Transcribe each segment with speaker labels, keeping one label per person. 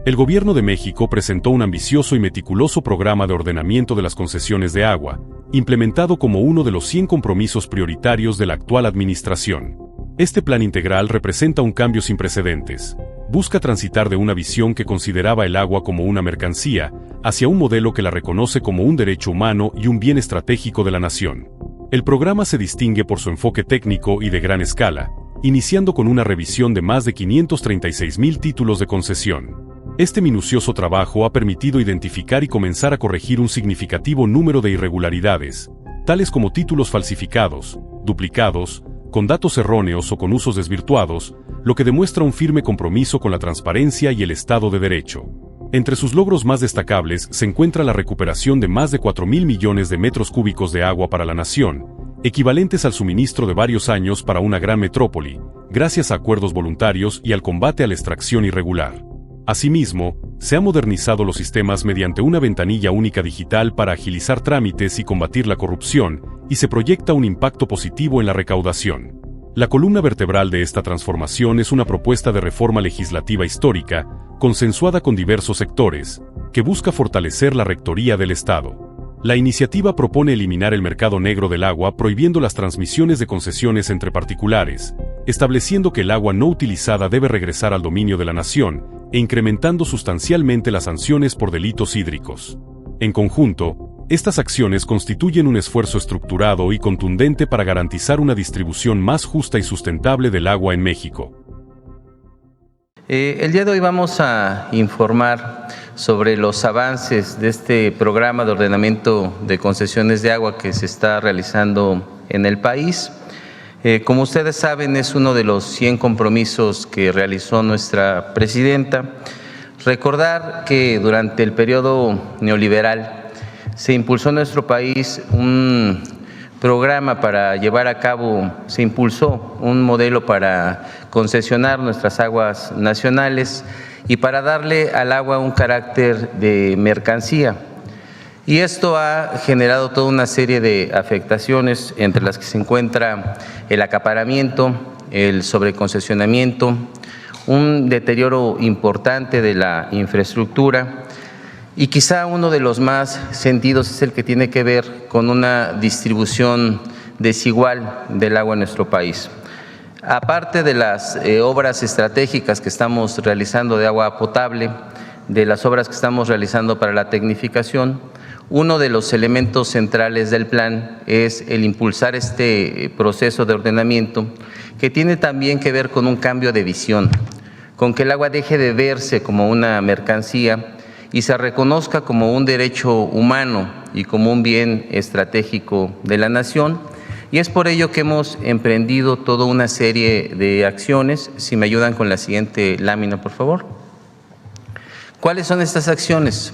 Speaker 1: El Gobierno de México presentó un ambicioso y meticuloso programa de ordenamiento de las concesiones de agua, implementado como uno de los 100 compromisos prioritarios de la actual administración. Este plan integral representa un cambio sin precedentes. Busca transitar de una visión que consideraba el agua como una mercancía, hacia un modelo que la reconoce como un derecho humano y un bien estratégico de la nación. El programa se distingue por su enfoque técnico y de gran escala, iniciando con una revisión de más de 536,000 títulos de concesión. Este minucioso trabajo ha permitido identificar y comenzar a corregir un significativo número de irregularidades, tales como títulos falsificados, duplicados, con datos erróneos o con usos desvirtuados, lo que demuestra un firme compromiso con la transparencia y el Estado de Derecho. Entre sus logros más destacables se encuentra la recuperación de más de 4,000 millones de metros cúbicos de agua para la nación, equivalentes al suministro de varios años para una gran metrópoli, gracias a acuerdos voluntarios y al combate a la extracción irregular. Asimismo, se han modernizado los sistemas mediante una ventanilla única digital para agilizar trámites y combatir la corrupción, y se proyecta un impacto positivo en la recaudación. La columna vertebral de esta transformación es una propuesta de reforma legislativa histórica, consensuada con diversos sectores, que busca fortalecer la rectoría del Estado. La iniciativa propone eliminar el mercado negro del agua prohibiendo las transmisiones de concesiones entre particulares, estableciendo que el agua no utilizada debe regresar al dominio de la nación, e incrementando sustancialmente las sanciones por delitos hídricos. En conjunto, estas acciones constituyen un esfuerzo estructurado y contundente para garantizar una distribución más justa y sustentable del agua en México.
Speaker 2: El día de hoy vamos a informar sobre los avances de este programa de ordenamiento de concesiones de agua que se está realizando en el país. Como ustedes saben, es uno de los 100 compromisos que realizó nuestra presidenta. Recordar que durante el periodo neoliberal se impulsó en nuestro país un programa para llevar a cabo, se impulsó un modelo para concesionar nuestras aguas nacionales y para darle al agua un carácter de mercancía. Y esto ha generado toda una serie de afectaciones, entre las que se encuentra el acaparamiento, el sobreconcesionamiento, un deterioro importante de la infraestructura, y quizá uno de los más sentidos es el que tiene que ver con una distribución desigual del agua en nuestro país. Aparte de las obras estratégicas que estamos realizando de agua potable, de las obras que estamos realizando para la tecnificación, uno de los elementos centrales del plan es el impulsar este proceso de ordenamiento, que tiene también que ver con un cambio de visión, con que el agua deje de verse como una mercancía y se reconozca como un derecho humano y como un bien estratégico de la nación. Y es por ello que hemos emprendido toda una serie de acciones. Si me ayudan con la siguiente lámina, por favor. ¿Cuáles son estas acciones?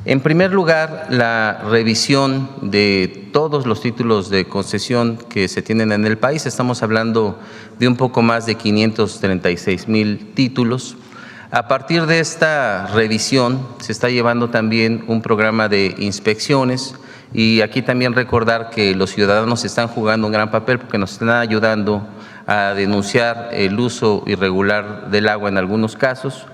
Speaker 2: En primer lugar, la revisión de todos los títulos de concesión que se tienen en el país. Estamos hablando de un poco más de 536,000 títulos. A partir de esta revisión se está llevando también un programa de inspecciones, y aquí también recordar que los ciudadanos están jugando un gran papel porque nos están ayudando a denunciar el uso irregular del agua en algunos casos.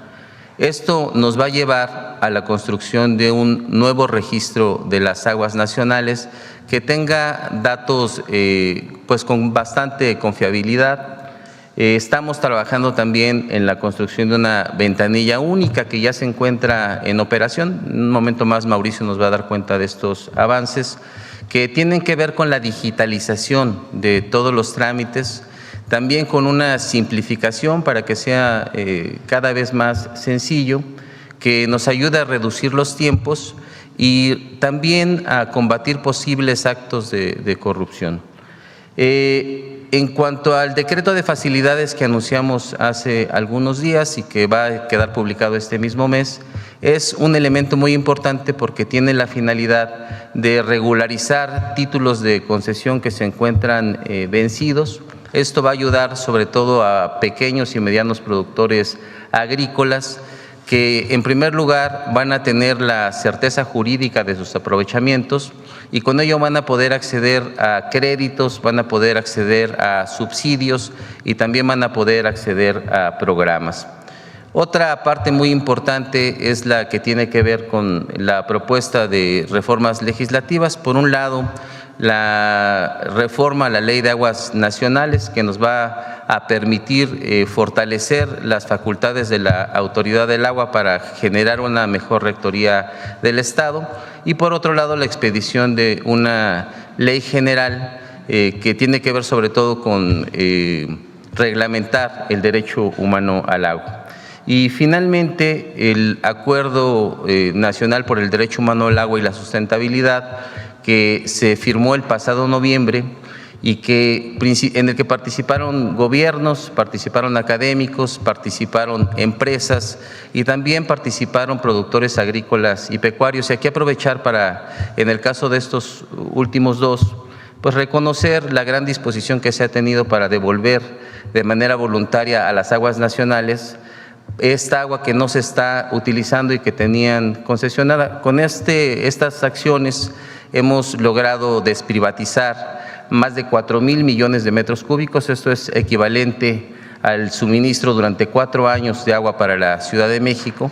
Speaker 2: Esto nos va a llevar a la construcción de un nuevo registro de las aguas nacionales que tenga datos pues con bastante confiabilidad. Estamos trabajando también en la construcción de una ventanilla única que ya se encuentra en operación. En un momento más Mauricio nos va a dar cuenta de estos avances que tienen que ver con la digitalización de todos los trámites, también con una simplificación para que sea cada vez más sencillo, que nos ayude a reducir los tiempos y también a combatir posibles actos de corrupción. En cuanto al decreto de facilidades que anunciamos hace algunos días y que va a quedar publicado este mismo mes, es un elemento muy importante porque tiene la finalidad de regularizar títulos de concesión que se encuentran vencidos. Esto va a ayudar sobre todo a pequeños y medianos productores agrícolas que en primer lugar van a tener la certeza jurídica de sus aprovechamientos y con ello van a poder acceder a créditos, van a poder acceder a subsidios y también van a poder acceder a programas. Otra parte muy importante es la que tiene que ver con la propuesta de reformas legislativas. Por un lado, la reforma a la Ley de Aguas Nacionales, que nos va a permitir fortalecer las facultades de la Autoridad del Agua para generar una mejor rectoría del Estado, y por otro lado la expedición de una ley general que tiene que ver sobre todo con reglamentar el derecho humano al agua. Y finalmente el Acuerdo Nacional por el Derecho Humano al Agua y la Sustentabilidad, que se firmó el pasado noviembre y en el que participaron gobiernos, participaron académicos, participaron empresas y también participaron productores agrícolas y pecuarios. Y aquí aprovechar para, en el caso de estos últimos dos, pues reconocer la gran disposición que se ha tenido para devolver de manera voluntaria a las aguas nacionales esta agua que no se está utilizando y que tenían concesionada. Con estas acciones hemos logrado desprivatizar más de 4,000 millones de metros cúbicos. Esto es equivalente al suministro durante 4 años de agua para la Ciudad de México.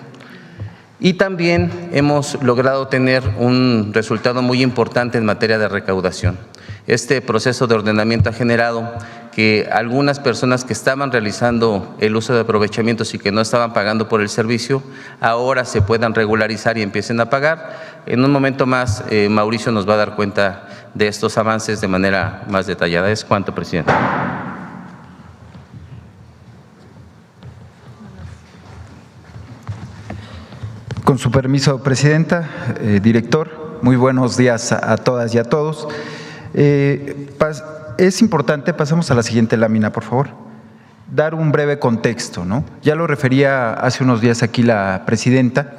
Speaker 2: Y también hemos logrado tener un resultado muy importante en materia de recaudación. Este proceso de ordenamiento ha generado que algunas personas que estaban realizando el uso de aprovechamientos y que no estaban pagando por el servicio, ahora se puedan regularizar y empiecen a pagar. En un momento más, Mauricio nos va a dar cuenta de estos avances de manera más detallada. Es cuanto, presidente.
Speaker 3: Con su permiso, presidenta, director, muy buenos días a todas y a todos. Es importante, pasamos a la siguiente lámina, por favor, dar un breve contexto, ¿no? Ya lo refería hace unos días aquí la presidenta,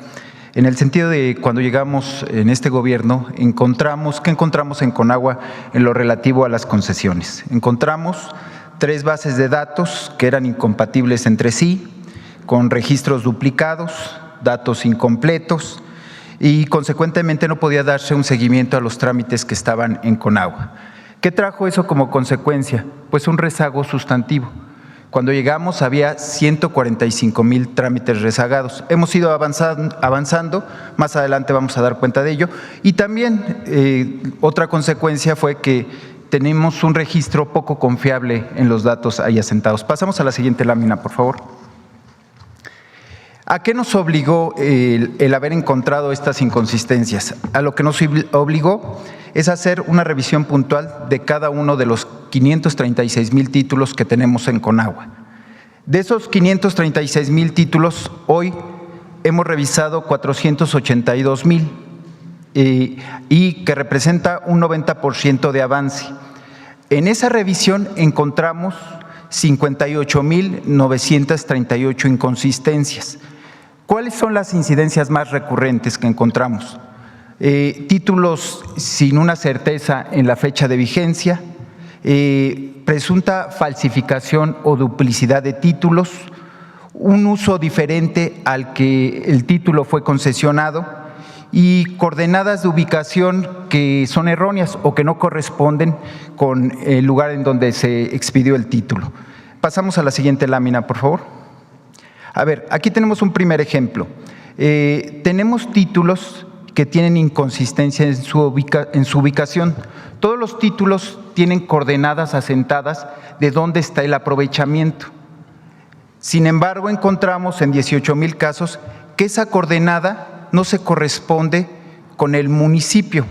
Speaker 3: en el sentido de cuando llegamos en este gobierno, ¿qué encontramos en Conagua en lo relativo a las concesiones? Encontramos 3 bases de datos que eran incompatibles entre sí, con registros duplicados, datos incompletos, y consecuentemente no podía darse un seguimiento a los trámites que estaban en Conagua. ¿Qué trajo eso como consecuencia? Pues un rezago sustantivo. Cuando llegamos había 145,000 trámites rezagados. Hemos ido avanzando, más adelante vamos a dar cuenta de ello. Y también otra consecuencia fue que tenemos un registro poco confiable en los datos ahí asentados. Pasamos a la siguiente lámina, por favor. ¿A qué nos obligó el haber encontrado estas inconsistencias? A lo que nos obligó es hacer una revisión puntual de cada uno de los 536,000 títulos que tenemos en Conagua. De esos 536,000 títulos, hoy hemos revisado 482,000 y que representa un 90% de avance. En esa revisión encontramos 58,938 inconsistencias. ¿Cuáles son las incidencias más recurrentes que encontramos? Títulos sin una certeza en la fecha de vigencia, presunta falsificación o duplicidad de títulos, un uso diferente al que el título fue concesionado y coordenadas de ubicación que son erróneas o que no corresponden con el lugar en donde se expidió el título. Pasamos a la siguiente lámina, por favor. A ver, aquí tenemos un primer ejemplo. Tenemos títulos que tienen inconsistencia en su ubicación. Todos los títulos tienen coordenadas asentadas de dónde está el aprovechamiento. Sin embargo, encontramos en 18,000 casos que esa coordenada no se corresponde con el municipio.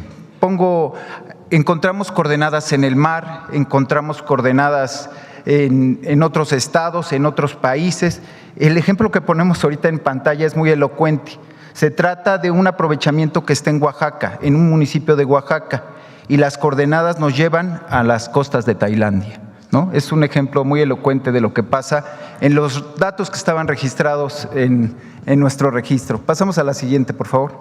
Speaker 3: Encontramos coordenadas en el mar, encontramos coordenadas en otros estados, en otros países. El ejemplo que ponemos ahorita en pantalla es muy elocuente. Se trata de un aprovechamiento que está en Oaxaca, en un municipio de Oaxaca, y las coordenadas nos llevan a las costas de Tailandia, ¿no? Es un ejemplo muy elocuente de lo que pasa en los datos que estaban registrados en nuestro registro. Pasamos a la siguiente, por favor.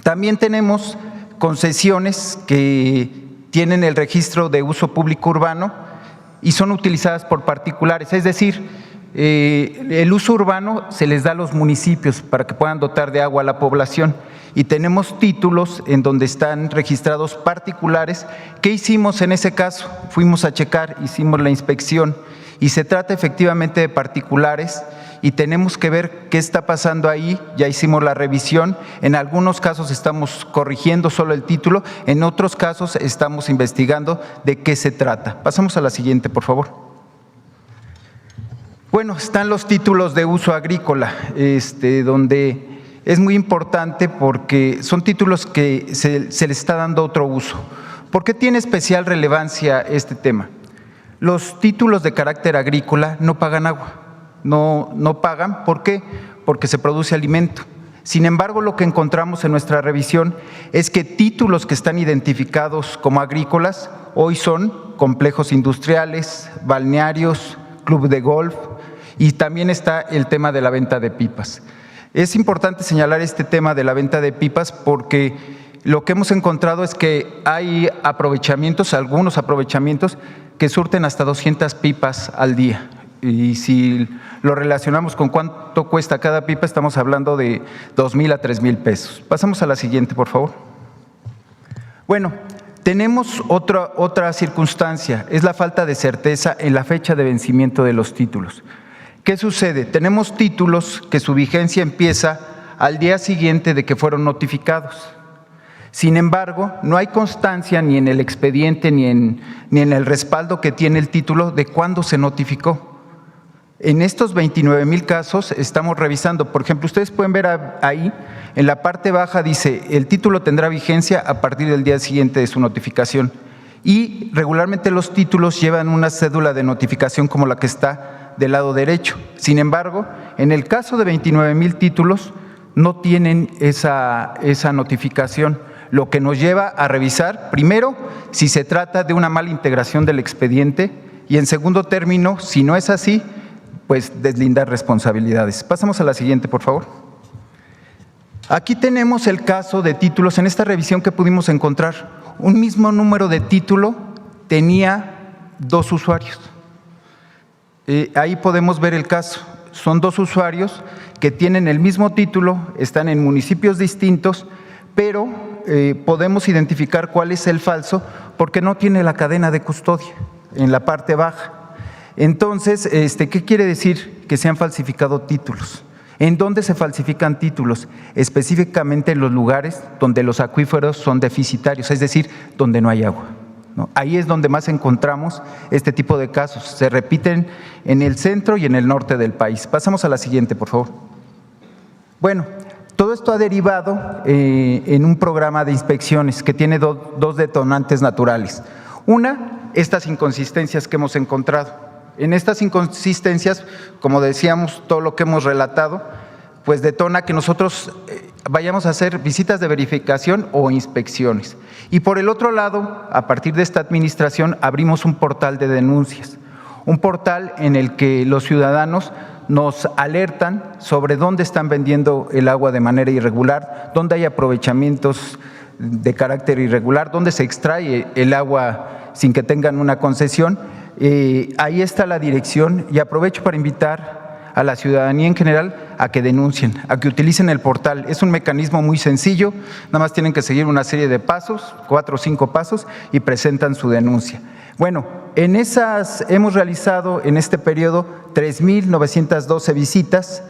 Speaker 3: También tenemos concesiones que tienen el registro de uso público urbano y son utilizadas por particulares, es decir, el uso urbano se les da a los municipios para que puedan dotar de agua a la población y tenemos títulos en donde están registrados particulares. ¿Qué hicimos en ese caso? Fuimos a checar, hicimos la inspección y se trata efectivamente de particulares y tenemos que ver qué está pasando ahí. Ya hicimos la revisión, en algunos casos estamos corrigiendo solo el título, en otros casos estamos investigando de qué se trata. Pasamos a la siguiente, por favor. Bueno, están los títulos de uso agrícola, donde es muy importante porque son títulos que se les está dando otro uso. ¿Por qué tiene especial relevancia este tema? Los títulos de carácter agrícola no pagan agua, no pagan. ¿Por qué? Porque se produce alimento. Sin embargo, lo que encontramos en nuestra revisión es que títulos que están identificados como agrícolas hoy son complejos industriales, balnearios, club de golf, y también está el tema de la venta de pipas. Es importante señalar este tema de la venta de pipas porque lo que hemos encontrado es que hay aprovechamientos, algunos aprovechamientos que surten hasta 200 pipas al día. Y si lo relacionamos con cuánto cuesta cada pipa, estamos hablando de 2,000 a 3,000 pesos. Pasamos a la siguiente, por favor. Bueno, tenemos otra circunstancia, es la falta de certeza en la fecha de vencimiento de los títulos. ¿Qué sucede? Tenemos títulos que su vigencia empieza al día siguiente de que fueron notificados. Sin embargo, no hay constancia ni en el expediente ni en el respaldo que tiene el título de cuándo se notificó. En estos 29,000 casos estamos revisando, por ejemplo, ustedes pueden ver ahí, en la parte baja dice, el título tendrá vigencia a partir del día siguiente de su notificación. Y regularmente los títulos llevan una cédula de notificación como la que está del lado derecho. Sin embargo, en el caso de 29,000 títulos, no tienen esa notificación, lo que nos lleva a revisar, primero, si se trata de una mala integración del expediente y, en segundo término, si no es así, pues deslindar responsabilidades. Pasamos a la siguiente, por favor. Aquí tenemos el caso de títulos. En esta revisión que pudimos encontrar, un mismo número de título tenía 2 usuarios. Ahí podemos ver el caso. Son 2 usuarios que tienen el mismo título, están en municipios distintos, pero podemos identificar cuál es el falso porque no tiene la cadena de custodia en la parte baja. Entonces, ¿qué quiere decir? Que se han falsificado títulos. ¿En dónde se falsifican títulos? Específicamente en los lugares donde los acuíferos son deficitarios, es decir, donde no hay agua, ¿no? Ahí es donde más encontramos este tipo de casos. Se repiten en el centro y en el norte del país. Pasamos a la siguiente, por favor. Bueno, todo esto ha derivado en un programa de inspecciones que tiene dos detonantes naturales. Una, estas inconsistencias que hemos encontrado. En estas inconsistencias, como decíamos, todo lo que hemos relatado, pues detona que nosotros vayamos a hacer visitas de verificación o inspecciones. Y por el otro lado, a partir de esta administración, abrimos un portal de denuncias, un portal en el que los ciudadanos nos alertan sobre dónde están vendiendo el agua de manera irregular, dónde hay aprovechamientos de carácter irregular, dónde se extrae el agua sin que tengan una concesión. Ahí está la dirección y aprovecho para invitar a la ciudadanía en general a que denuncien, a que utilicen el portal. Es un mecanismo muy sencillo, nada más tienen que seguir una serie de pasos, 4 o 5 pasos, y presentan su denuncia. Bueno, en esas hemos realizado en este periodo 3,912 visitas,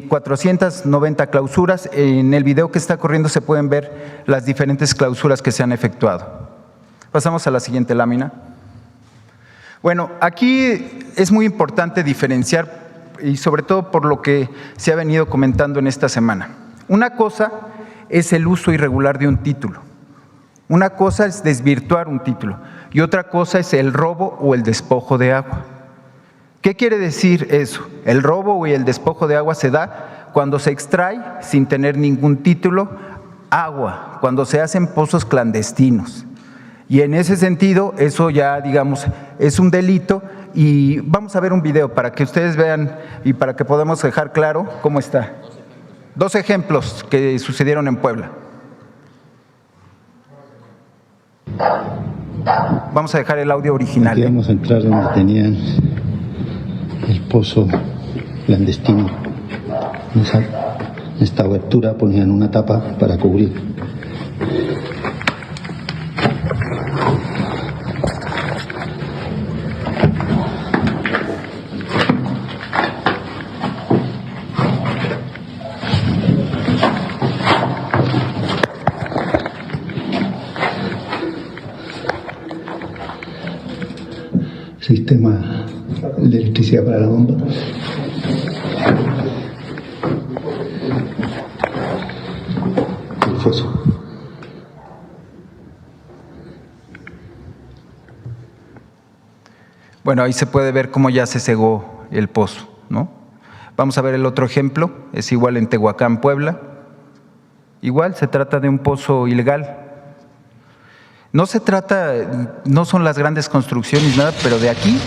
Speaker 3: 490 clausuras. En el video que está corriendo se pueden ver las diferentes clausuras que se han efectuado. Pasamos a la siguiente lámina. Bueno, aquí es muy importante diferenciar, y sobre todo por lo que se ha venido comentando en esta semana. Una cosa es el uso irregular de un título, una cosa es desvirtuar un título y otra cosa es el robo o el despojo de agua. ¿Qué quiere decir eso? El robo o el despojo de agua se da cuando se extrae, sin tener ningún título, agua, cuando se hacen pozos clandestinos. Y en ese sentido, eso ya, digamos, es un delito. Y vamos a ver un video para que ustedes vean y para que podamos dejar claro cómo está. 2 ejemplos que sucedieron en Puebla. Vamos a dejar el audio original.
Speaker 4: Aquí vamos a entrar donde tenían el pozo clandestino. En esta abertura ponían una tapa para cubrir. sistema de electricidad para la bomba. El foso.
Speaker 3: Bueno, ahí se puede ver cómo ya se cegó el pozo, ¿no? Vamos a ver el otro ejemplo, es igual en Tehuacán, Puebla. Igual se trata de un pozo ilegal. No son las grandes construcciones, nada, pero de aquí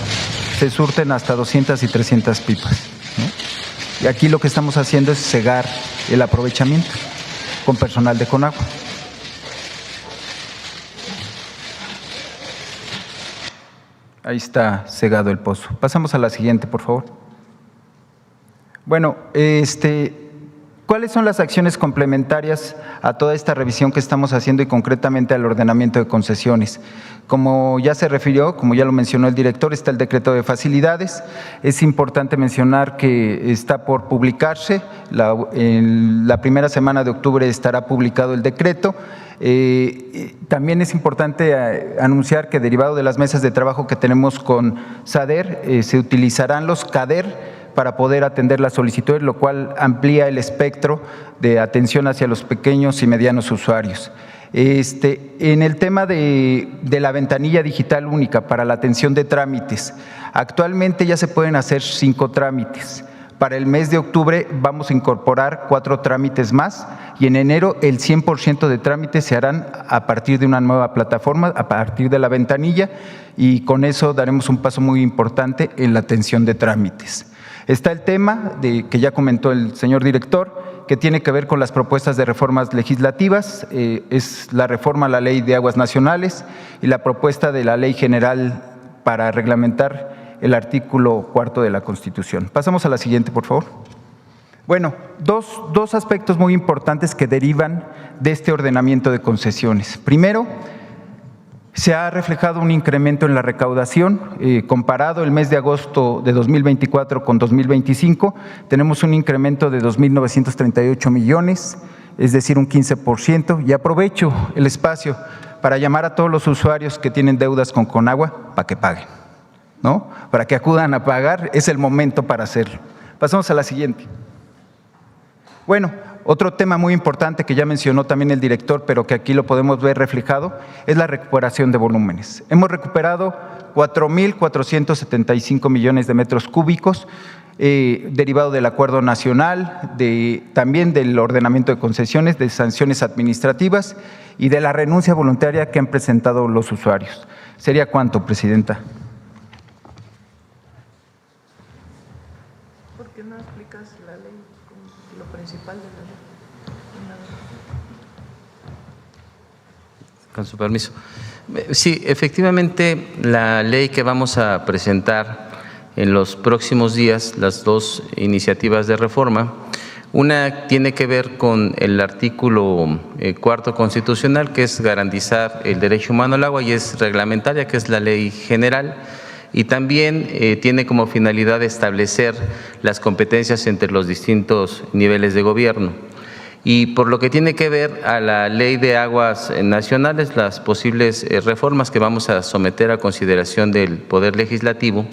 Speaker 3: se surten hasta 200 y 300 pipas, ¿no? Y aquí lo que estamos haciendo es cegar el aprovechamiento con personal de Conagua. Ahí está cegado el pozo. Pasamos a la siguiente, por favor. Bueno, ¿cuáles son las acciones complementarias a toda esta revisión que estamos haciendo y concretamente al ordenamiento de concesiones? Como ya se refirió, como ya lo mencionó el director, está el decreto de facilidades. Es importante mencionar que está por publicarse, en la primera semana de octubre estará publicado el decreto. También es importante anunciar que derivado de las mesas de trabajo que tenemos con SADER, se utilizarán los CADER para poder atender las solicitudes, lo cual amplía el espectro de atención hacia los pequeños y medianos usuarios. En el tema de la ventanilla digital única para la atención de trámites, actualmente ya se pueden hacer 5 trámites. Para el mes de octubre vamos a incorporar 4 trámites más y en enero el 100% de trámites se harán a partir de una nueva plataforma, a partir de la ventanilla, y con eso daremos un paso muy importante en la atención de trámites. Está el tema que ya comentó el señor director, que tiene que ver con las propuestas de reformas legislativas, es la reforma a la Ley de Aguas Nacionales y la propuesta de la Ley General para reglamentar el artículo 4 de la Constitución. Pasamos a la siguiente, por favor. Bueno, dos aspectos muy importantes que derivan de este ordenamiento de concesiones. Primero, se ha reflejado un incremento en la recaudación, comparado el mes de agosto de 2024 con 2025, tenemos un incremento de 2.938 millones, es decir, un 15%, y aprovecho el espacio para llamar a todos los usuarios que tienen deudas con Conagua para que paguen, ¿no? Para que acudan a pagar, es el momento para hacerlo. Pasamos a la siguiente. Bueno, otro tema muy importante que ya mencionó también el director, pero que aquí lo podemos ver reflejado, es la recuperación de volúmenes. Hemos recuperado 4.475 millones de metros cúbicos, derivado del acuerdo nacional, también del ordenamiento de concesiones, de sanciones administrativas y de la renuncia voluntaria que han presentado los usuarios. ¿Sería cuánto, Presidenta?
Speaker 5: ¿Por qué no explicas la ley como lo principal de la ley?
Speaker 2: Con su permiso. Sí, efectivamente, la ley que vamos a presentar en los próximos días, las 2 iniciativas de reforma, una tiene que ver con el artículo 4 constitucional, que es garantizar el derecho humano al agua, y es reglamentaria, que es la ley general, y también tiene como finalidad establecer las competencias entre los distintos niveles de gobierno. Y por lo que tiene que ver a la Ley de Aguas Nacionales, las posibles reformas que vamos a someter a consideración del Poder Legislativo,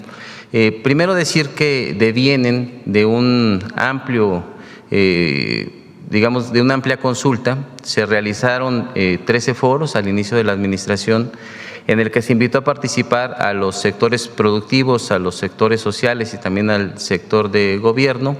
Speaker 2: primero decir que devienen de un amplio, de una amplia consulta. Se realizaron 13 foros al inicio de la administración, en el que se invitó a participar a los sectores productivos, a los sectores sociales y también al sector de gobierno.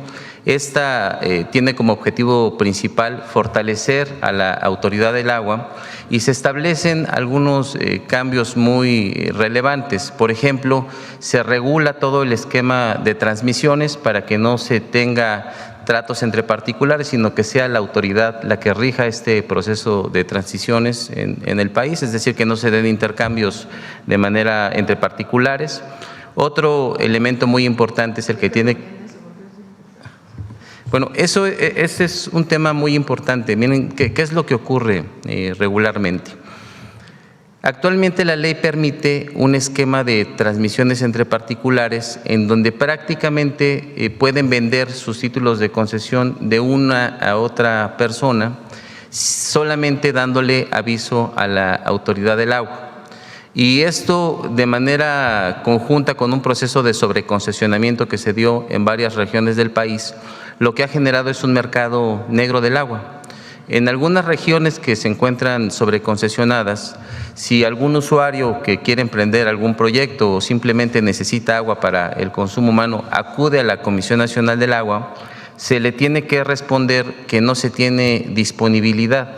Speaker 2: Esta tiene como objetivo principal fortalecer a la autoridad del agua y se establecen algunos cambios muy relevantes. Por ejemplo, se regula todo el esquema de transmisiones para que no se tenga tratos entre particulares, sino que sea la autoridad la que rija este proceso de transiciones en el país, es decir, que no se den intercambios de manera entre particulares. Otro elemento muy importante es el que tiene… Bueno, ese es un tema muy importante. Miren, ¿qué es lo que ocurre regularmente? Actualmente la ley permite un esquema de transmisiones entre particulares en donde prácticamente pueden vender sus títulos de concesión de una a otra persona solamente dándole aviso a la autoridad del agua. Y esto de manera conjunta con un proceso de sobreconcesionamiento que se dio en varias regiones del país, lo que ha generado es un mercado negro del agua. En algunas regiones que se encuentran sobreconcesionadas, si algún usuario que quiere emprender algún proyecto o simplemente necesita agua para el consumo humano acude a la Comisión Nacional del Agua, se le tiene que responder que no se tiene disponibilidad.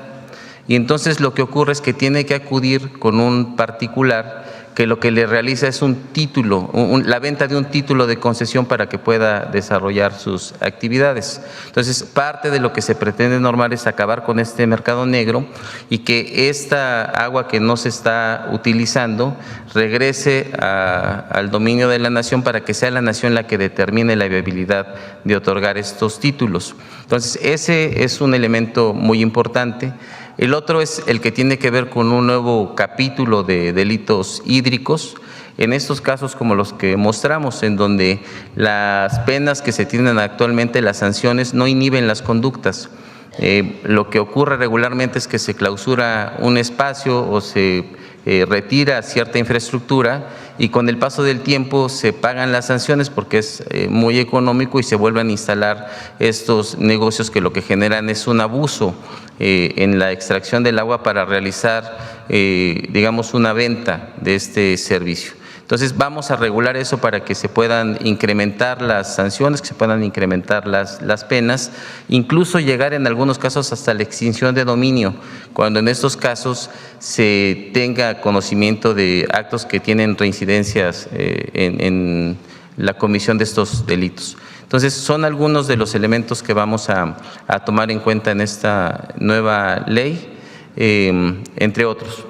Speaker 2: Y entonces lo que ocurre es que tiene que acudir con un particular que lo que le realiza es un título, la venta de un título de concesión para que pueda desarrollar sus actividades. Entonces, parte de lo que se pretende normar es acabar con este mercado negro y que esta agua que no se está utilizando regrese al dominio de la nación para que sea la nación la que determine la viabilidad de otorgar estos títulos. Entonces, ese es un elemento muy importante. El otro es el que tiene que ver con un nuevo capítulo de delitos hídricos, en estos casos como los que mostramos, en donde las penas que se tienen actualmente, las sanciones, no inhiben las conductas. Lo que ocurre regularmente es que se clausura un espacio o se retira cierta infraestructura y con el paso del tiempo se pagan las sanciones porque es muy económico y se vuelven a instalar estos negocios que lo que generan es un abuso en la extracción del agua para realizar, digamos, una venta de este servicio. Entonces, vamos a regular eso para que se puedan incrementar las sanciones, que se puedan incrementar las penas, incluso llegar en algunos casos hasta la extinción de dominio, cuando en estos casos se tenga conocimiento de actos que tienen reincidencias en la comisión de estos delitos. Entonces, son algunos de los elementos que vamos a tomar en cuenta en esta nueva ley, entre otros.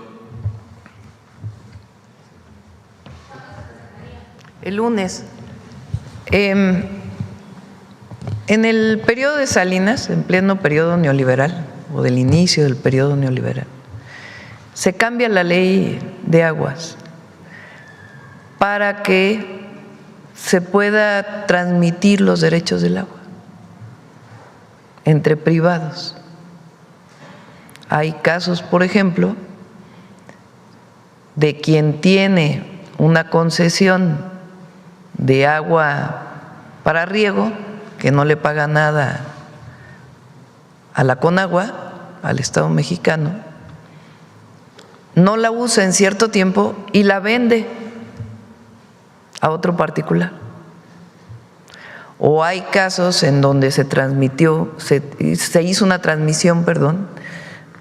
Speaker 5: El lunes, en el periodo de Salinas, en pleno periodo neoliberal, o del inicio del periodo neoliberal, se cambia la ley de aguas para que se pueda transmitir los derechos del agua entre privados. Hay casos, por ejemplo, de quien tiene una concesión de agua para riego, que no le paga nada a la Conagua, al Estado mexicano, no la usa en cierto tiempo y la vende a otro particular. O hay casos en donde se hizo una transmisión,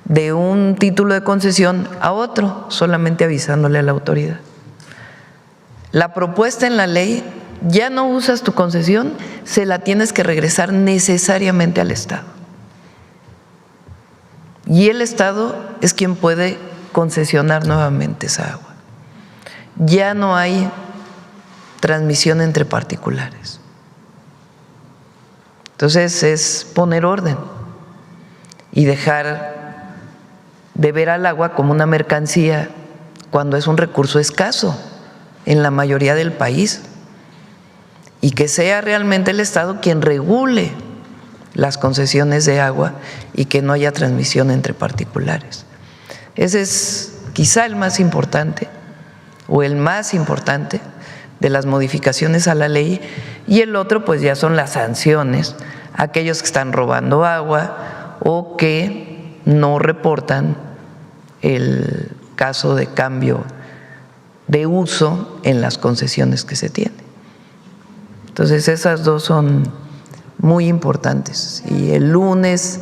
Speaker 5: de un título de concesión a otro, solamente avisándole a la autoridad. La propuesta en la ley, ya no usas tu concesión, se la tienes que regresar necesariamente al Estado. Y el Estado es quien puede concesionar nuevamente esa agua. Ya no hay transmisión entre particulares. Entonces es poner orden y dejar de ver al agua como una mercancía cuando es un recurso escaso en la mayoría del país, y que sea realmente el Estado quien regule las concesiones de agua y que no haya transmisión entre particulares. Ese es quizá el más importante o el más importante de las modificaciones a la ley, y el otro pues ya son las sanciones a aquellos que están robando agua o que no reportan el caso de cambio de uso en las concesiones que se tienen. Entonces, esas dos son muy importantes y el lunes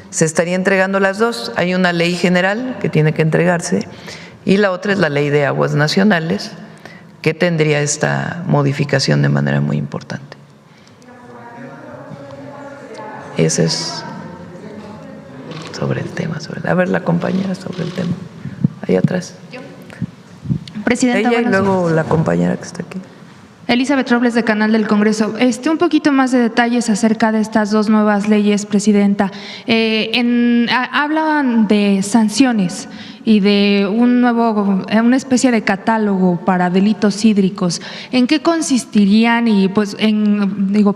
Speaker 5: se estaría entregando las dos. Hay una ley general que tiene que entregarse y la otra es la ley de aguas nacionales, que tendría esta modificación de manera muy importante. Ese es sobre el tema. A ver, la compañera sobre el tema. Ahí atrás.
Speaker 6: Presidenta,
Speaker 5: ella y luego la compañera que está aquí.
Speaker 6: Elizabeth Robles, de Canal del Congreso. Un poquito más de detalles acerca de estas dos nuevas leyes, Presidenta. Hablan de sanciones y de una especie de catálogo para delitos hídricos. ¿En qué consistirían? Y pues,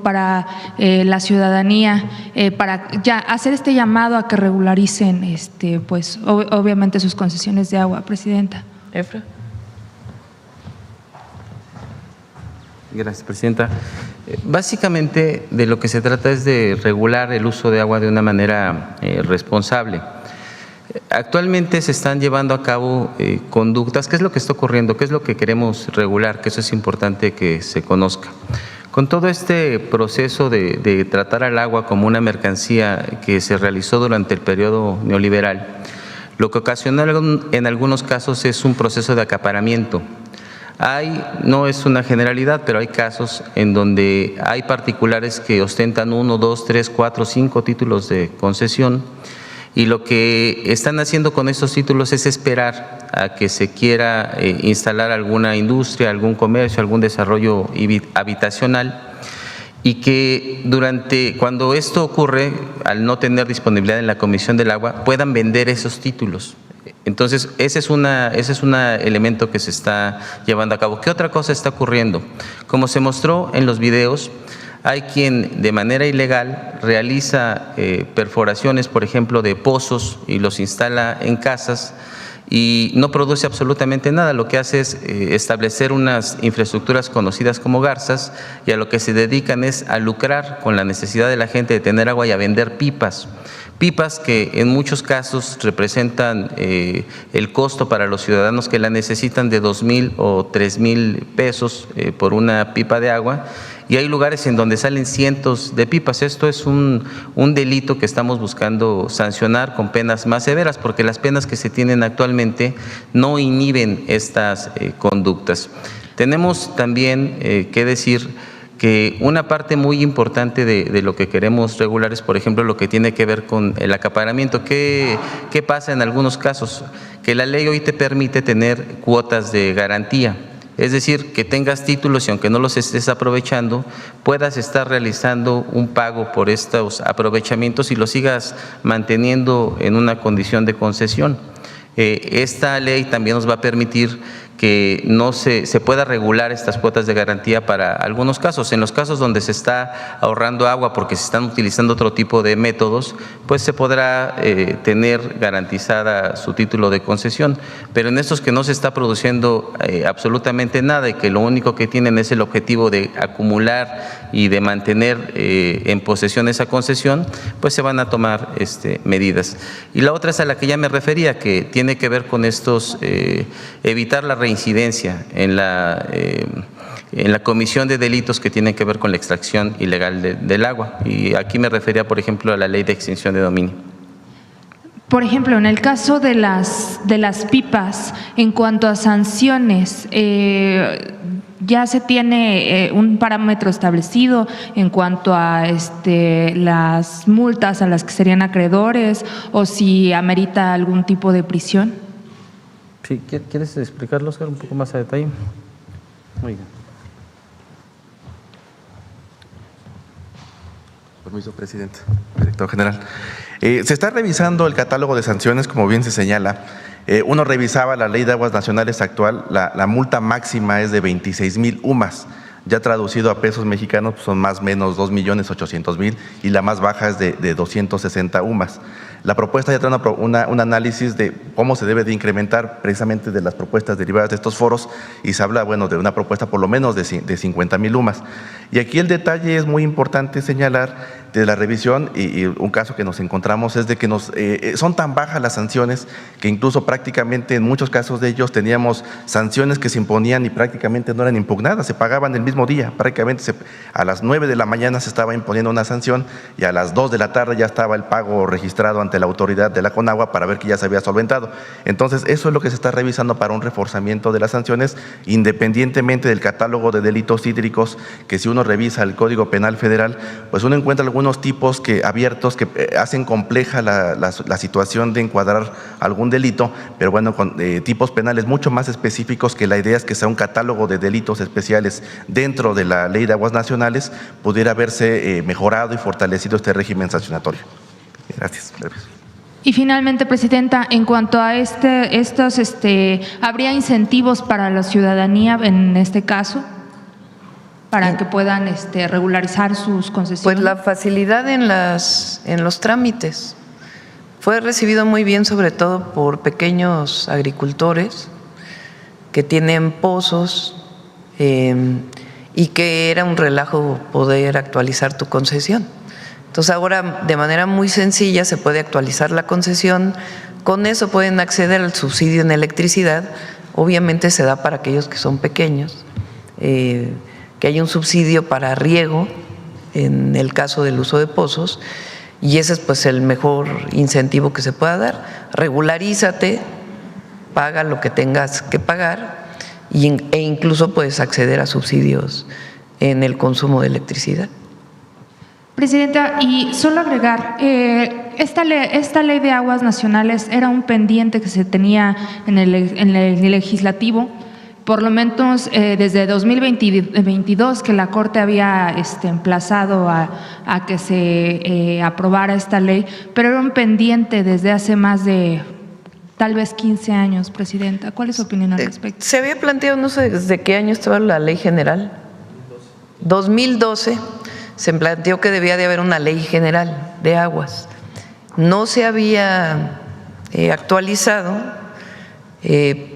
Speaker 6: para la ciudadanía, para ya hacer este llamado a que regularicen, pues, obviamente sus concesiones de agua, Presidenta.
Speaker 5: Efra.
Speaker 2: Gracias, Presidenta. Básicamente de lo que se trata es de regular el uso de agua de una manera responsable. Actualmente se están llevando a cabo conductas. ¿Qué es lo que está ocurriendo? ¿Qué es lo que queremos regular? Que eso es importante que se conozca. Con todo este proceso de tratar al agua como una mercancía que se realizó durante el periodo neoliberal, lo que ocasionó en algunos casos es un proceso de acaparamiento. No es una generalidad, pero hay casos en donde hay particulares que ostentan 1, 2, 3, 4, 5 títulos de concesión y lo que están haciendo con estos títulos es esperar a que se quiera instalar alguna industria, algún comercio, algún desarrollo habitacional y que cuando esto ocurre, al no tener disponibilidad en la Comisión del Agua, puedan vender esos títulos. Entonces, ese es un elemento que se está llevando a cabo. ¿Qué otra cosa está ocurriendo? Como se mostró en los videos, hay quien de manera ilegal realiza perforaciones, por ejemplo, de pozos y los instala en casas y no produce absolutamente nada. Lo que hace es establecer unas infraestructuras conocidas como garzas y a lo que se dedican es a lucrar con la necesidad de la gente de tener agua y a vender pipas. Pipas que en muchos casos representan el costo para los ciudadanos que la necesitan de 2,000 o 3,000 pesos por una pipa de agua. Y hay lugares en donde salen cientos de pipas. Esto es un delito que estamos buscando sancionar con penas más severas, porque las penas que se tienen actualmente no inhiben estas conductas. Tenemos también que decir que una parte muy importante de lo que queremos regular es, por ejemplo, lo que tiene que ver con el acaparamiento. ¿Qué pasa en algunos casos? Que la ley hoy te permite tener cuotas de garantía. Es decir, que tengas títulos y aunque no los estés aprovechando, puedas estar realizando un pago por estos aprovechamientos y los sigas manteniendo en una condición de concesión. Esta ley también nos va a permitir que no se pueda regular estas cuotas de garantía para algunos casos. En los casos donde se está ahorrando agua porque se están utilizando otro tipo de métodos, pues se podrá tener garantizada su título de concesión. Pero en estos que no se está produciendo absolutamente nada y que lo único que tienen es el objetivo de acumular y de mantener en posesión esa concesión, pues se van a tomar medidas. Y la otra es a la que ya me refería, que tiene que ver con evitar la reincidencia en la comisión de delitos que tienen que ver con la extracción ilegal del agua. Y aquí me refería, por ejemplo, a la ley de extinción de dominio.
Speaker 6: Por ejemplo, en el caso de las pipas, en cuanto a sanciones, ya se tiene un parámetro establecido en cuanto a las multas a las que serían acreedores o si amerita algún tipo de prisión.
Speaker 2: Sí, ¿quieres explicarlo, Oscar, un poco más a detalle? Muy bien.
Speaker 7: Permiso, presidente, director general. Se está revisando el catálogo de sanciones, como bien se señala. Uno revisaba la Ley de Aguas Nacionales actual, la multa máxima es de 26,000 UMAS. Ya traducido a pesos mexicanos pues son más o menos 2,800,000 y la más baja es de 260 UMAS. La propuesta ya trae un análisis de cómo se debe de incrementar precisamente de las propuestas derivadas de estos foros y se habla, bueno, de una propuesta por lo menos de 50,000 UMAS. Y aquí el detalle es muy importante señalar de la revisión y un caso que nos encontramos es de que son tan bajas las sanciones que incluso prácticamente en muchos casos de ellos teníamos sanciones que se imponían y prácticamente no eran impugnadas, se pagaban el mismo día, prácticamente a las 9 de la mañana se estaba imponiendo una sanción y a las 2 de la tarde ya estaba el pago registrado ante la autoridad de la Conagua para ver que ya se había solventado. Entonces eso es lo que se está revisando para un reforzamiento de las sanciones independientemente del catálogo de delitos hídricos, que si uno revisa el Código Penal Federal, pues uno encuentra algunos tipos abiertos que hacen compleja la situación de encuadrar algún delito, pero bueno, con tipos penales mucho más específicos, que la idea es que sea un catálogo de delitos especiales dentro de la Ley de Aguas Nacionales, pudiera haberse mejorado y fortalecido este régimen sancionatorio. Gracias.
Speaker 6: Y finalmente, Presidenta, en cuanto a ¿habría incentivos para la ciudadanía en este caso? Para que puedan regularizar sus concesiones.
Speaker 5: Pues la facilidad en los trámites. Fue recibido muy bien, sobre todo por pequeños agricultores que tienen pozos y que era un relajo poder actualizar tu concesión. Entonces ahora de manera muy sencilla se puede actualizar la concesión, con eso pueden acceder al subsidio en electricidad, obviamente se da para aquellos que son pequeños, que hay un subsidio para riego en el caso del uso de pozos, y ese es pues el mejor incentivo que se pueda dar. Regularízate, paga lo que tengas que pagar e incluso puedes acceder a subsidios en el consumo de electricidad.
Speaker 6: Presidenta, y solo agregar, esta ley de aguas nacionales era un pendiente que se tenía en el legislativo, por lo menos desde 2022 que la Corte había emplazado a que se aprobara esta ley, pero era un pendiente desde hace más de tal vez 15 años, Presidenta. ¿Cuál es su opinión al respecto?
Speaker 5: Se había planteado, no sé desde qué año estaba la ley general. 2012 se planteó que debía de haber una ley general de aguas. No se había actualizado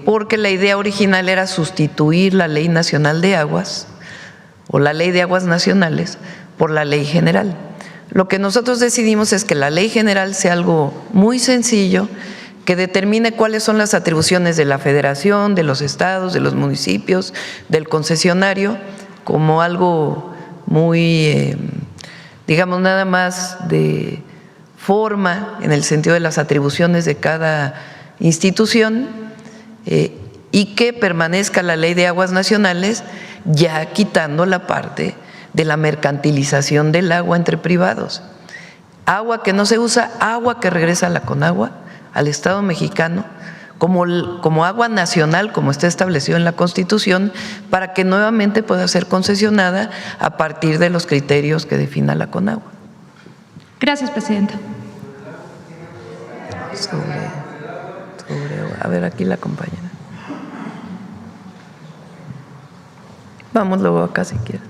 Speaker 5: porque la idea original era sustituir la Ley Nacional de Aguas o la Ley de Aguas Nacionales por la Ley General. Lo que nosotros decidimos es que la Ley General sea algo muy sencillo, que determine cuáles son las atribuciones de la Federación, de los estados, de los municipios, del concesionario, como algo muy, digamos, nada más de forma en el sentido de las atribuciones de cada institución, y que permanezca la Ley de Aguas Nacionales, ya quitando la parte de la mercantilización del agua entre privados. Agua que no se usa, agua que regresa a la Conagua, al Estado mexicano, como agua nacional, como está establecido en la Constitución, para que nuevamente pueda ser concesionada a partir de los criterios que defina la Conagua.
Speaker 6: Gracias, Presidenta.
Speaker 5: A ver, aquí la compañera. Vamos luego acá si quieren.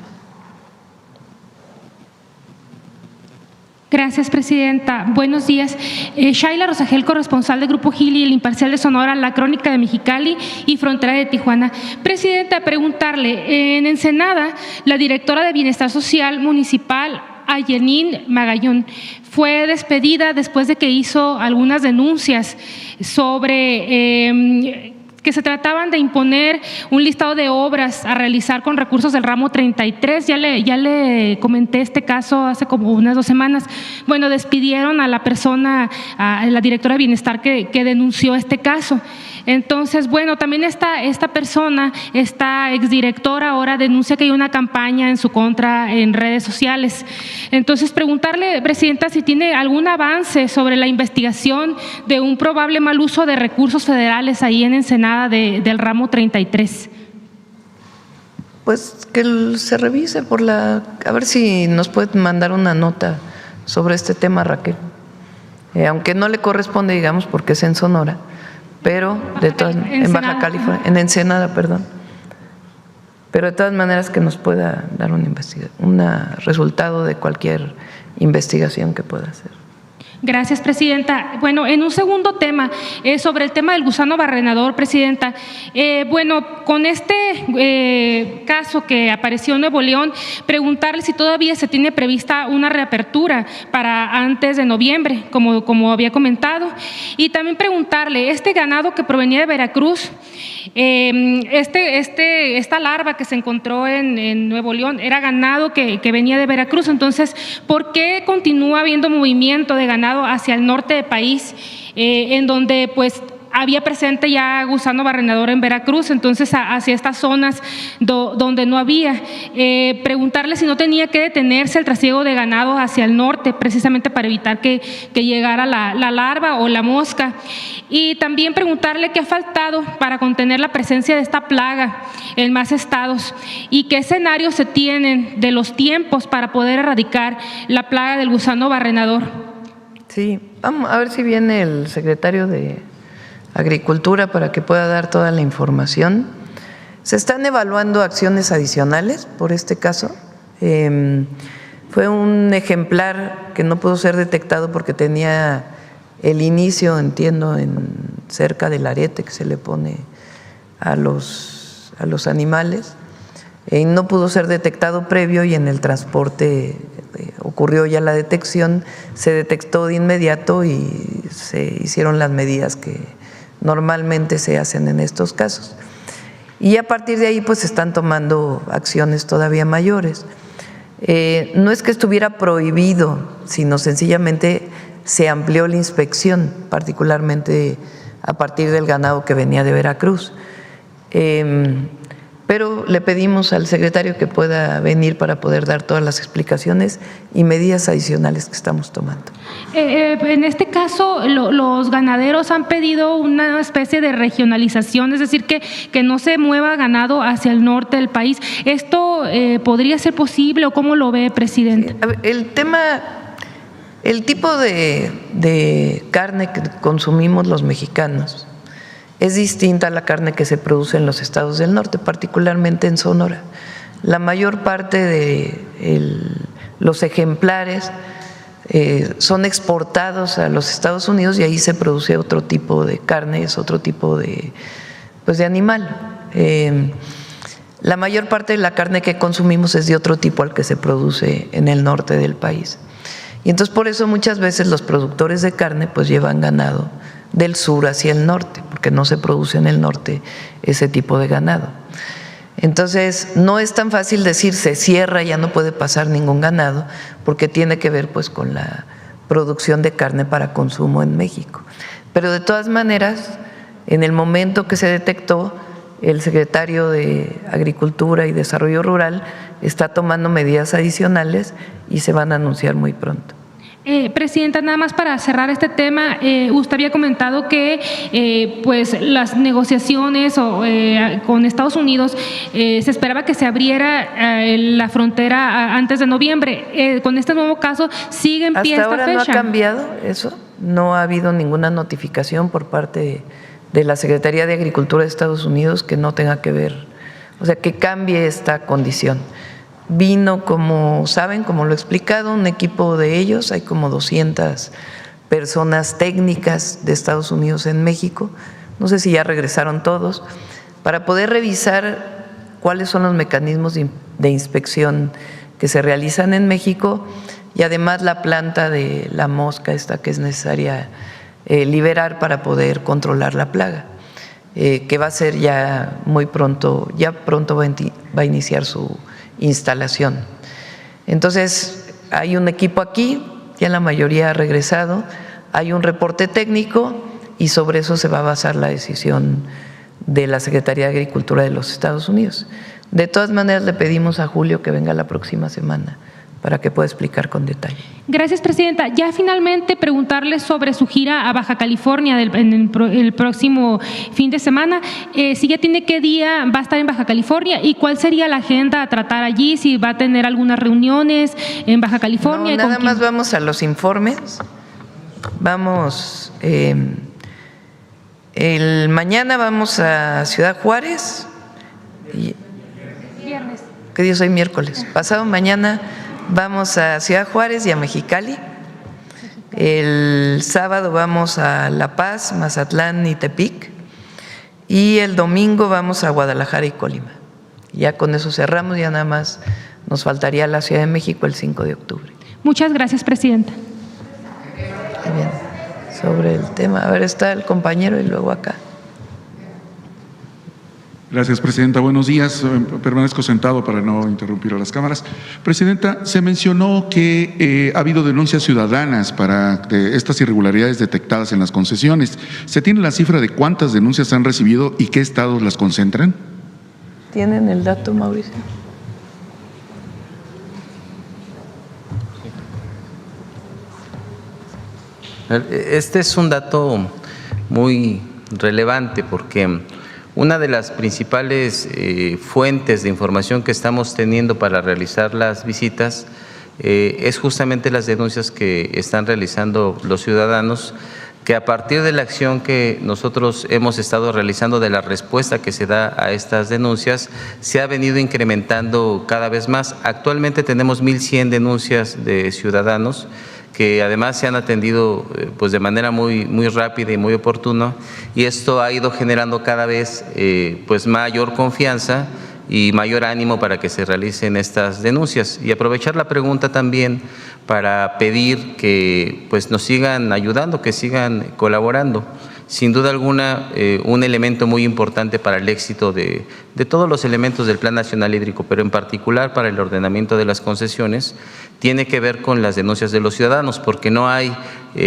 Speaker 8: Gracias, Presidenta. Buenos días. Shaila Rosagel, corresponsal del Grupo Gili, El Imparcial de Sonora, La Crónica de Mexicali y Frontera de Tijuana. Presidenta, preguntarle, en Ensenada, la directora de Bienestar Social Municipal, Ayenín Magallón, fue despedida después de que hizo algunas denuncias sobre que se trataban de imponer un listado de obras a realizar con recursos del ramo 33. Ya le comenté este caso hace como unas 2 semanas. Bueno, despidieron a la persona, a la directora de Bienestar que denunció este caso. Entonces, bueno, también esta persona, esta exdirectora, ahora denuncia que hay una campaña en su contra en redes sociales. Entonces, preguntarle, Presidenta, si tiene algún avance sobre la investigación de un probable mal uso de recursos federales ahí en Ensenada del ramo 33.
Speaker 5: Pues que se revise a ver si nos puede mandar una nota sobre este tema, Raquel. Aunque no le corresponde, digamos, porque es en Sonora, pero en Baja California, en Ensenada, perdón. Pero de todas maneras que nos pueda dar un resultado de cualquier investigación que pueda hacer.
Speaker 8: Gracias, Presidenta. Bueno, en un segundo tema, sobre el tema del gusano barrenador, Presidenta, bueno, con este caso que apareció en Nuevo León, preguntarle si todavía se tiene prevista una reapertura para antes de noviembre, como había comentado, y también preguntarle, este ganado que provenía de Veracruz, esta larva que se encontró en Nuevo León era ganado que venía de Veracruz. Entonces, ¿por qué continúa habiendo movimiento de ganado hacia el norte del país, en donde pues había presente ya gusano barrenador en Veracruz? Entonces hacia estas zonas donde no había, preguntarle si no tenía que detenerse el trasiego de ganado hacia el norte, precisamente para evitar que llegara la larva o la mosca, y también preguntarle qué ha faltado para contener la presencia de esta plaga en más estados y qué escenarios se tienen de los tiempos para poder erradicar la plaga del gusano barrenador.
Speaker 5: Sí, vamos a ver si viene el secretario de Agricultura para que pueda dar toda la información. Se están evaluando acciones adicionales por este caso. Fue un ejemplar que no pudo ser detectado porque tenía el inicio, entiendo, cerca del arete que se le pone a los animales. No pudo ser detectado previo y en el transporte ocurrió ya la detección, se detectó de inmediato y se hicieron las medidas que normalmente se hacen en estos casos. Y a partir de ahí pues se están tomando acciones todavía mayores. No es que estuviera prohibido, sino sencillamente se amplió la inspección, particularmente a partir del ganado que venía de Veracruz. Pero le pedimos al secretario que pueda venir para poder dar todas las explicaciones y medidas adicionales que estamos tomando.
Speaker 8: En este caso, los ganaderos han pedido una especie de regionalización, es decir, que no se mueva ganado hacia el norte del país. ¿Esto podría ser posible o cómo lo ve, presidente?
Speaker 5: Sí, a ver, el tipo de carne que consumimos los mexicanos es distinta a la carne que se produce en los estados del norte, particularmente en Sonora. La mayor parte de los ejemplares son exportados a los Estados Unidos y ahí se produce otro tipo de carne, es otro tipo de animal. La mayor parte de la carne que consumimos es de otro tipo al que se produce en el norte del país. Y entonces por eso muchas veces los productores de carne pues llevan ganado del sur hacia el norte, porque no se produce en el norte ese tipo de ganado. Entonces, no es tan fácil decir se cierra, ya no puede pasar ningún ganado, porque tiene que ver pues con la producción de carne para consumo en México. Pero de todas maneras, en el momento que se detectó, el secretario de Agricultura y Desarrollo Rural está tomando medidas adicionales y se van a anunciar muy pronto.
Speaker 8: Presidenta, nada más para cerrar este tema, usted había comentado que pues las negociaciones con Estados Unidos se esperaba que se abriera la frontera antes de noviembre. Con este nuevo caso, ¿sigue en pie esta fecha?
Speaker 5: Hasta ahora no ha cambiado eso, no ha habido ninguna notificación por parte de la Secretaría de Agricultura de Estados Unidos que no tenga que ver, o sea, que cambie esta condición. Vino, como saben, como lo he explicado, un equipo de ellos, hay como 200 personas técnicas de Estados Unidos en México, no sé si ya regresaron todos, para poder revisar cuáles son los mecanismos de inspección que se realizan en México y además la planta de la mosca esta que es necesaria liberar para poder controlar la plaga, que va a ser ya muy pronto, ya pronto va a iniciar su instalación. Entonces, hay un equipo aquí, ya la mayoría ha regresado, hay un reporte técnico y sobre eso se va a basar la decisión de la Secretaría de Agricultura de los Estados Unidos. De todas maneras, le pedimos a Julio que venga la próxima semana para que pueda explicar con detalle.
Speaker 8: Gracias, presidenta. Ya finalmente preguntarle sobre su gira a Baja California en el próximo fin de semana. Si ya tiene qué día va a estar en Baja California y cuál sería la agenda a tratar allí, si va a tener algunas reuniones en Baja California.
Speaker 5: No, nada más vamos a los informes. Vamos, mañana vamos a Ciudad Juárez.
Speaker 8: Viernes.
Speaker 5: ¿Qué día es hoy? Miércoles. Pasado mañana vamos a Ciudad Juárez y a Mexicali. El sábado vamos a La Paz, Mazatlán y Tepic. Y el domingo vamos a Guadalajara y Colima. Ya con eso cerramos, ya nada más nos faltaría la Ciudad de México el 5 de octubre.
Speaker 8: Muchas gracias, presidenta.
Speaker 5: Bien. Sobre el tema, a ver, está el compañero y luego acá.
Speaker 9: Gracias, presidenta. Buenos días. Permanezco sentado para no interrumpir a las cámaras. Presidenta, se mencionó que ha habido denuncias ciudadanas de estas irregularidades detectadas en las concesiones. ¿Se tiene la cifra de cuántas denuncias han recibido y qué estados las concentran?
Speaker 5: ¿Tienen el dato, Mauricio?
Speaker 2: Este es un dato muy relevante porque una de las principales fuentes de información que estamos teniendo para realizar las visitas es justamente las denuncias que están realizando los ciudadanos, que a partir de la acción que nosotros hemos estado realizando, de la respuesta que se da a estas denuncias, se ha venido incrementando cada vez más. Actualmente tenemos 1,100 denuncias de ciudadanos que además se han atendido pues de manera muy rápida y muy oportuna, y esto ha ido generando cada vez pues mayor confianza y mayor ánimo para que se realicen estas denuncias. Y aprovechar la pregunta también para pedir que pues nos sigan ayudando, que sigan colaborando. Sin duda alguna, un elemento muy importante para el éxito de todos los elementos del Plan Nacional Hídrico, pero en particular para el ordenamiento de las concesiones, tiene que ver con las denuncias de los ciudadanos, porque no hay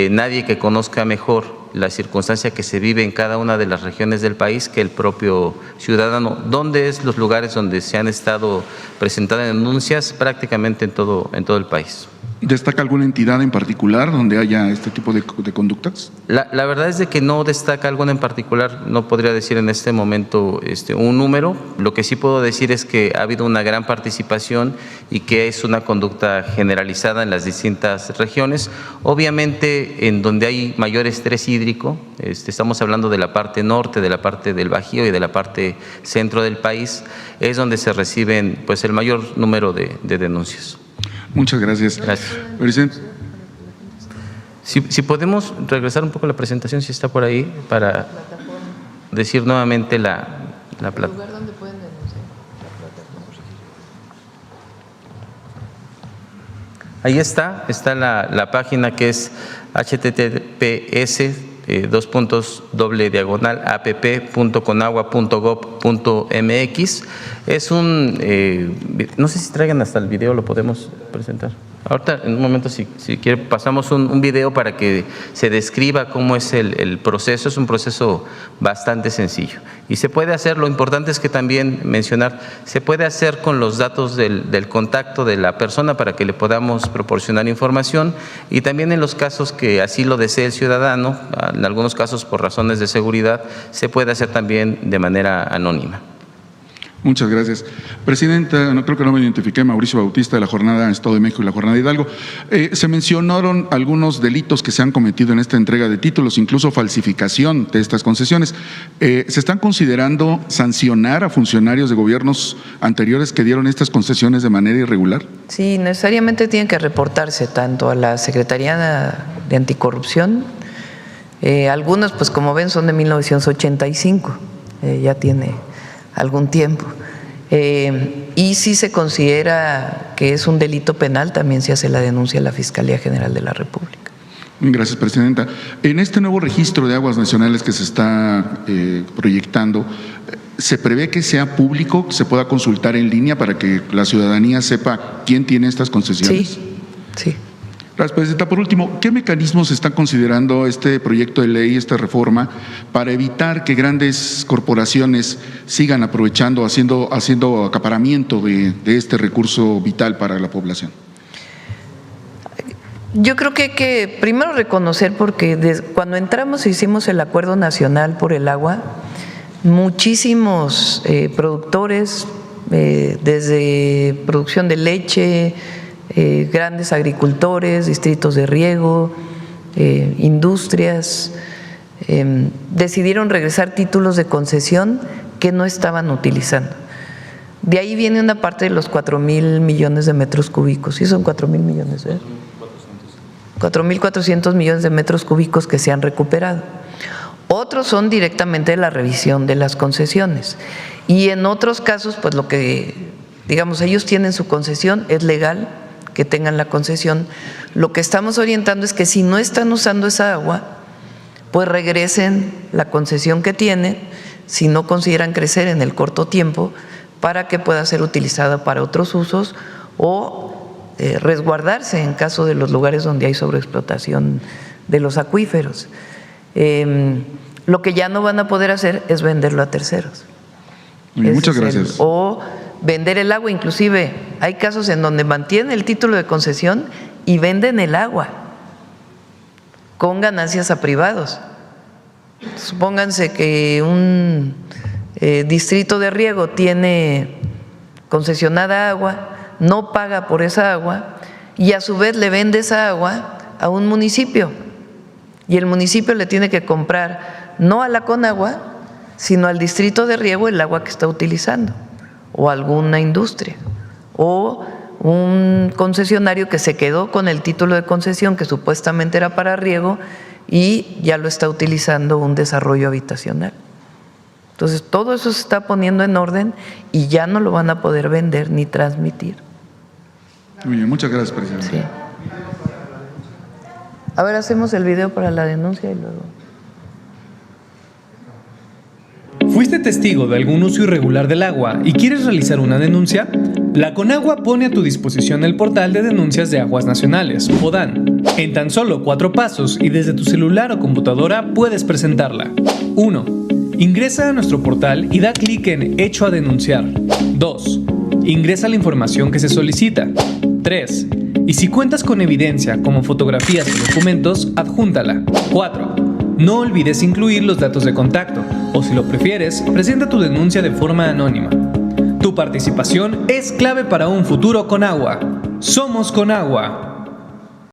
Speaker 2: nadie que conozca mejor la circunstancia que se vive en cada una de las regiones del país que el propio ciudadano. ¿Dónde es los lugares donde se han estado presentando denuncias? Prácticamente en todo el país.
Speaker 9: ¿Destaca alguna entidad en particular donde haya este tipo de conductas?
Speaker 2: La verdad es de que no destaca alguna en particular, no podría decir en este momento un número. Lo que sí puedo decir es que ha habido una gran participación y que es una conducta generalizada en las distintas regiones. Obviamente, en donde hay mayor estrés hídrico, estamos hablando de la parte norte, de la parte del Bajío y de la parte centro del país, es donde se reciben pues el mayor número de denuncias.
Speaker 9: Muchas gracias.
Speaker 2: Gracias.
Speaker 9: Presidente.
Speaker 2: Si podemos regresar un poco a la presentación, si está por ahí, para decir nuevamente la plataforma. Ahí está la página que es https://app.conagua.gov.mx. Es no sé si traigan hasta el video, lo podemos presentar. Ahorita, en un momento, si quiere, pasamos un video para que se describa cómo es el proceso. Es un proceso bastante sencillo. Y se puede hacer, lo importante es que también mencionar, se puede hacer con los datos del contacto de la persona para que le podamos proporcionar información, y también en los casos que así lo desee el ciudadano, en algunos casos por razones de seguridad, se puede hacer también de manera anónima.
Speaker 9: Muchas gracias. Presidenta, creo que no me identifiqué, Mauricio Bautista, de la Jornada Estado de México y la Jornada Hidalgo. Se mencionaron algunos delitos que se han cometido en esta entrega de títulos, incluso falsificación de estas concesiones. ¿Se están considerando sancionar a funcionarios de gobiernos anteriores que dieron estas concesiones de manera irregular?
Speaker 5: Sí, necesariamente tienen que reportarse tanto a la Secretaría de Anticorrupción. Algunos, pues como ven, son de 1985, ya tiene algún tiempo. Y si se considera que es un delito penal, también se hace la denuncia a la Fiscalía General de la República.
Speaker 9: Gracias, Presidenta. En este nuevo registro de aguas nacionales que se está proyectando, ¿se prevé que sea público, que se pueda consultar en línea para que la ciudadanía sepa quién tiene estas concesiones?
Speaker 5: Sí.
Speaker 9: Gracias, Presidenta. Por último, ¿qué mecanismos está considerando este proyecto de ley, esta reforma, para evitar que grandes corporaciones sigan aprovechando, haciendo acaparamiento de este recurso vital para la población?
Speaker 5: Yo creo que hay que primero reconocer, porque cuando entramos e hicimos el Acuerdo Nacional por el Agua, muchísimos productores, desde producción de leche, grandes agricultores, distritos de riego, industrias, decidieron regresar títulos de concesión que no estaban utilizando. De ahí viene una parte de los 4,000 millones de metros cúbicos. ¿Sí son 4,000 millones? 4,400 millones de metros cúbicos que se han recuperado. Otros son directamente de la revisión de las concesiones. Y en otros casos, pues lo que, digamos, ellos tienen su concesión, es legal que tengan la concesión. Lo que estamos orientando es que si no están usando esa agua, pues regresen la concesión que tienen, si no consideran crecer en el corto tiempo, para que pueda ser utilizada para otros usos o resguardarse en caso de los lugares donde hay sobreexplotación de los acuíferos. Lo que ya no van a poder hacer es venderlo a terceros.
Speaker 9: Muchas gracias.
Speaker 5: O vender el agua. Inclusive hay casos en donde mantienen el título de concesión y venden el agua con ganancias a privados. Supónganse que un distrito de riego tiene concesionada agua, no paga por esa agua y a su vez le vende esa agua a un municipio, y el municipio le tiene que comprar no a la Conagua, sino al distrito de riego el agua que está utilizando, o alguna industria, o un concesionario que se quedó con el título de concesión que supuestamente era para riego y ya lo está utilizando un desarrollo habitacional. Entonces, todo eso se está poniendo en orden y ya no lo van a poder vender ni transmitir.
Speaker 9: Muy bien, muchas gracias, presidente.
Speaker 5: Sí. A ver, hacemos el video para la denuncia y luego.
Speaker 10: ¿Fuiste testigo de algún uso irregular del agua y quieres realizar una denuncia? La Conagua pone a tu disposición el portal de denuncias de aguas nacionales, PODAN. En tan solo 4 pasos y desde tu celular o computadora puedes presentarla. 1. Ingresa a nuestro portal y da clic en Hecho a denunciar. 2. Ingresa la información que se solicita. 3. Y si cuentas con evidencia como fotografías o documentos, adjúntala. 4. No olvides incluir los datos de contacto, o si lo prefieres, presenta tu denuncia de forma anónima. Tu participación es clave para un futuro Conagua. Somos Conagua.